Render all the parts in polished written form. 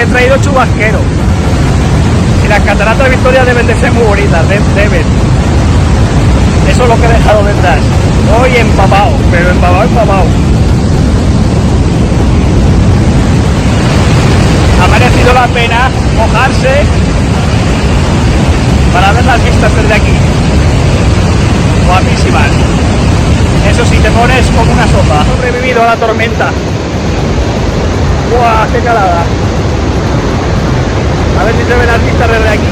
he traído chubasquero. Y las cataratas de Victoria deben de ser muy bonitas, deben. Eso es lo que he dejado detrás. Hoy empapado, pero empapado. Ha merecido la pena mojarse para ver las vistas desde aquí. Guapísimas. Eso sí, te pones como una sopa. He sobrevivido a la tormenta. ¡Buah, qué calada! A ver si se ven las vistas desde aquí.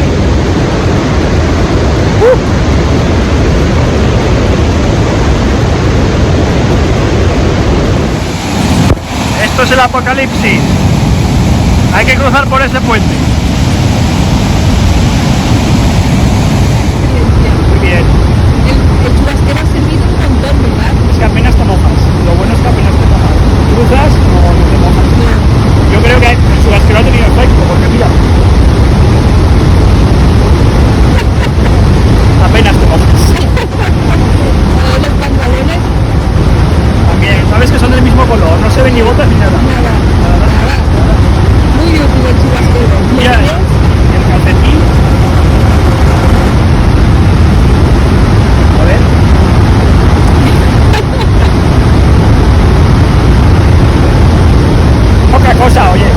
Esto es el apocalipsis. Hay que cruzar por ese puente. Muy bien. El chubasquero ha servido un montón, ¿verdad? Es que apenas te mojas. Lo bueno es que apenas te mojas. ¿Cruzas? No te mojas. Yo creo que el chubasquero ha tenido efecto, porque mira. Apenas te mojas. Los pantalones. También, sabes que son del mismo color, no se ven ni botas ni nada. Nada. Muy útil el chubasquero. Mira, el calcetín. A ver. Poca cosa, oye.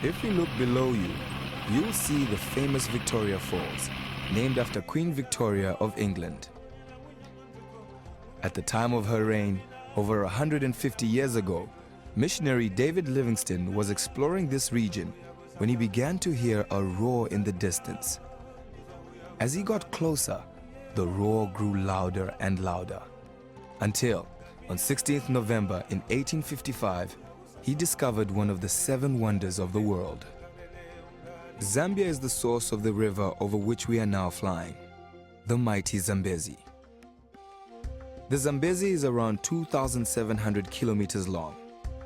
If you look below you, you'll see the famous Victoria Falls, named after Queen Victoria of England. At the time of her reign, over 150 years ago, missionary David Livingstone was exploring this region when he began to hear a roar in the distance. As he got closer, the roar grew louder and louder, until on 16th November in 1855, he discovered one of the 7 wonders of the world. Zambia is the source of the river over which we are now flying, the mighty Zambezi. The Zambezi is around 2,700 kilometers long,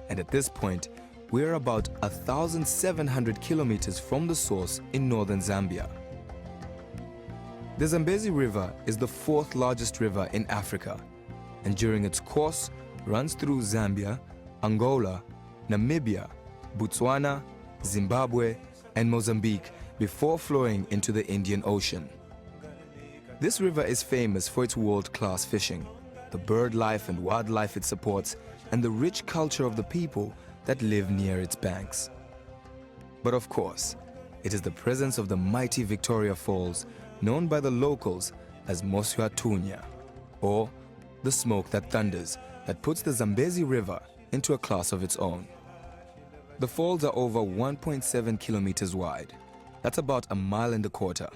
and at this point, we are about 1,700 kilometers from the source in northern Zambia. The Zambezi River is the 4th largest river in Africa, and during its course runs through Zambia, Angola, Namibia, Botswana, Zimbabwe, and Mozambique before flowing into the Indian Ocean. This river is famous for its world-class fishing, the bird life and wildlife it supports, and the rich culture of the people that live near its banks. But of course, it is the presence of the mighty Victoria Falls, known by the locals as Mosi wa Tunya, or the smoke that thunders, that puts the Zambezi River into a class of its own. The falls are over 1.7 kilometers wide. That's about a mile and a quarter.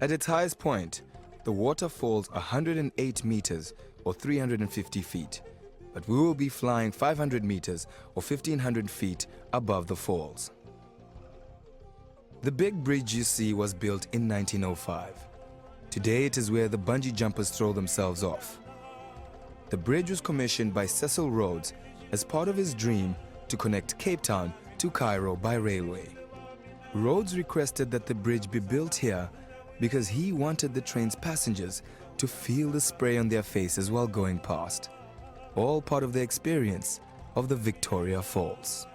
At its highest point, the water falls 108 meters or 350 feet, but we will be flying 500 meters or 1500 feet above the falls. The big bridge you see was built in 1905. Today it is where the bungee jumpers throw themselves off. The bridge was commissioned by Cecil Rhodes as part of his dream to connect Cape Town to Cairo by railway. Rhodes requested that the bridge be built here because he wanted the train's passengers to feel the spray on their faces while going past, all part of the experience of the Victoria Falls.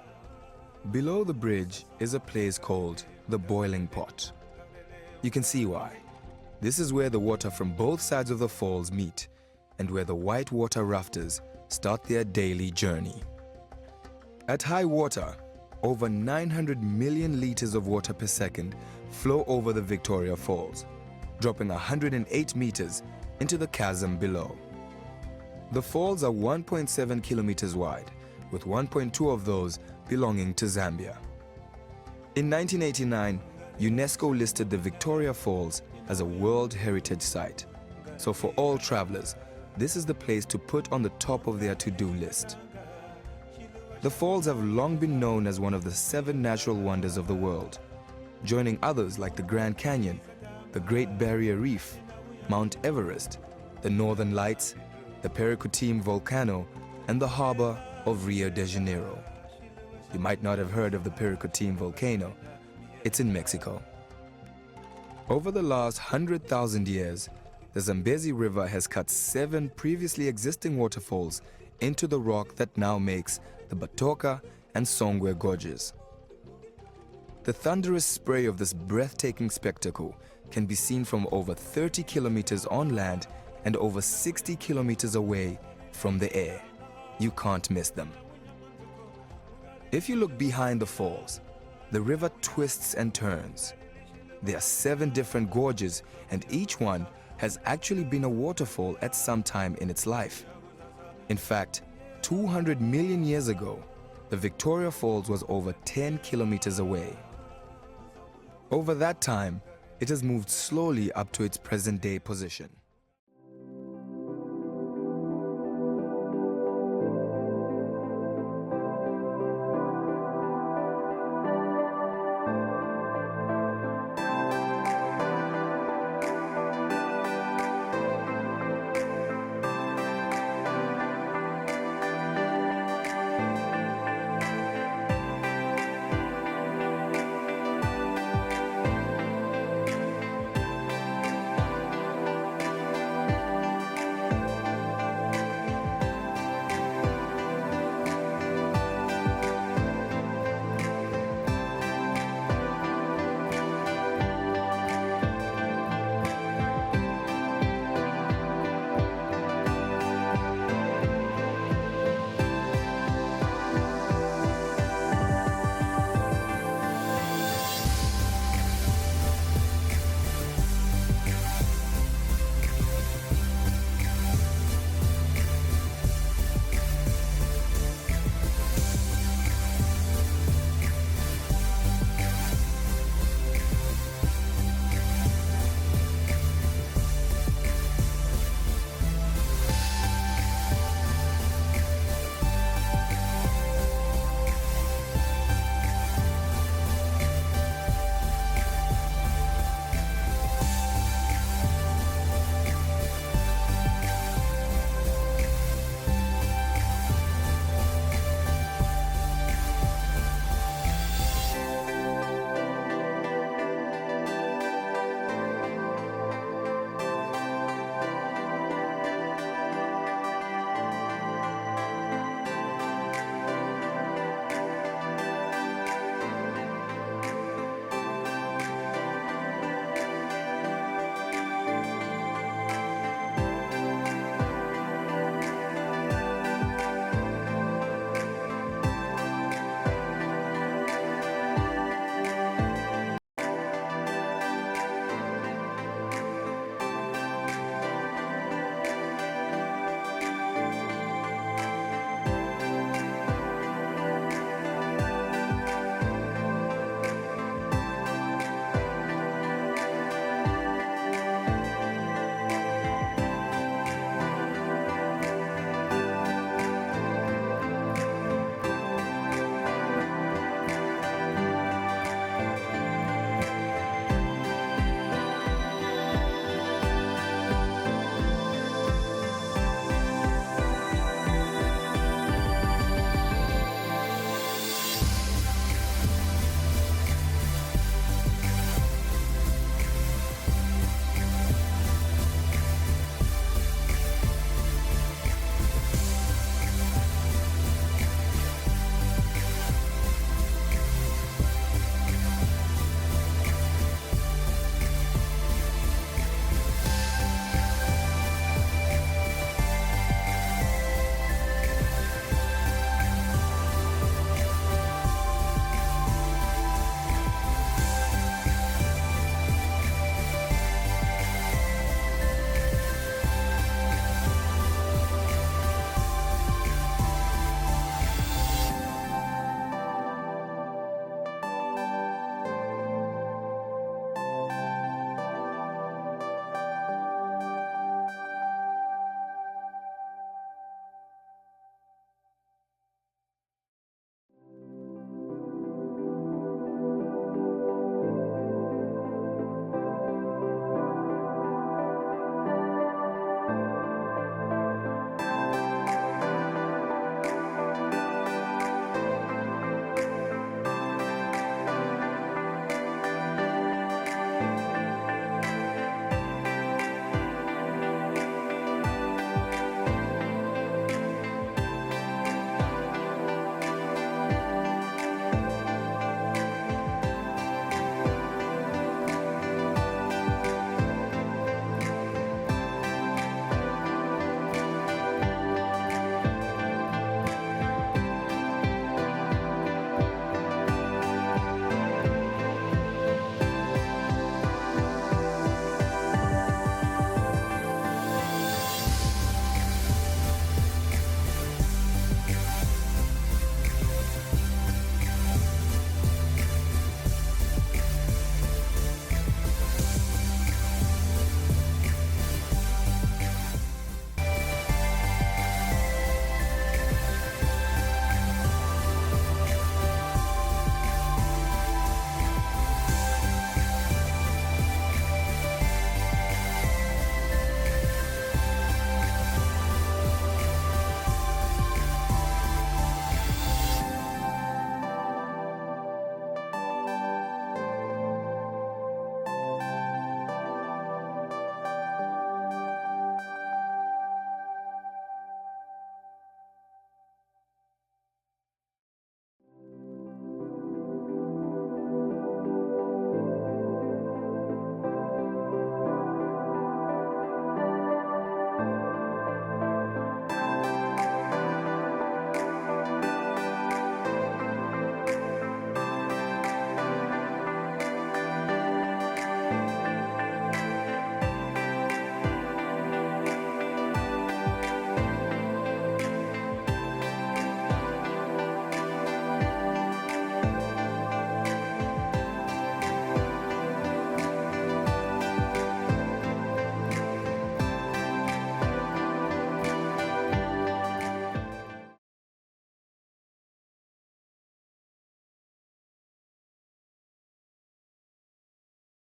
Below the bridge is a place called the Boiling Pot. You can see why. This is where the water from both sides of the falls meet and where the white water rafters start their daily journey. At high water, over 900 million liters of water per second flow over the Victoria Falls, dropping 108 meters into the chasm below. The falls are 1.7 kilometers wide, with 1.2 of those belonging to Zambia. In 1989, UNESCO listed the Victoria Falls as a World Heritage Site. So for all travelers, this is the place to put on the top of their to-do list. The falls have long been known as one of the 7 natural wonders of the world, joining others like the Grand Canyon, the Great Barrier Reef, Mount Everest, the Northern Lights, the Pericotime volcano, and the harbor of Rio de Janeiro. You might not have heard of the Pericotime volcano. It's in Mexico. Over the last 100,000 years, the Zambezi River has cut 7 previously existing waterfalls into the rock that now makes the Batoka and Songwe gorges. The thunderous spray of this breathtaking spectacle can be seen from over 30 kilometers on land and over 60 kilometers away from the air. You can't miss them. If you look behind the falls, the river twists and turns. There are 7 different gorges, and each one has actually been a waterfall at some time in its life. In fact, 200 million years ago, the Victoria Falls was over 10 kilometers away. Over that time, it has moved slowly up to its present-day position.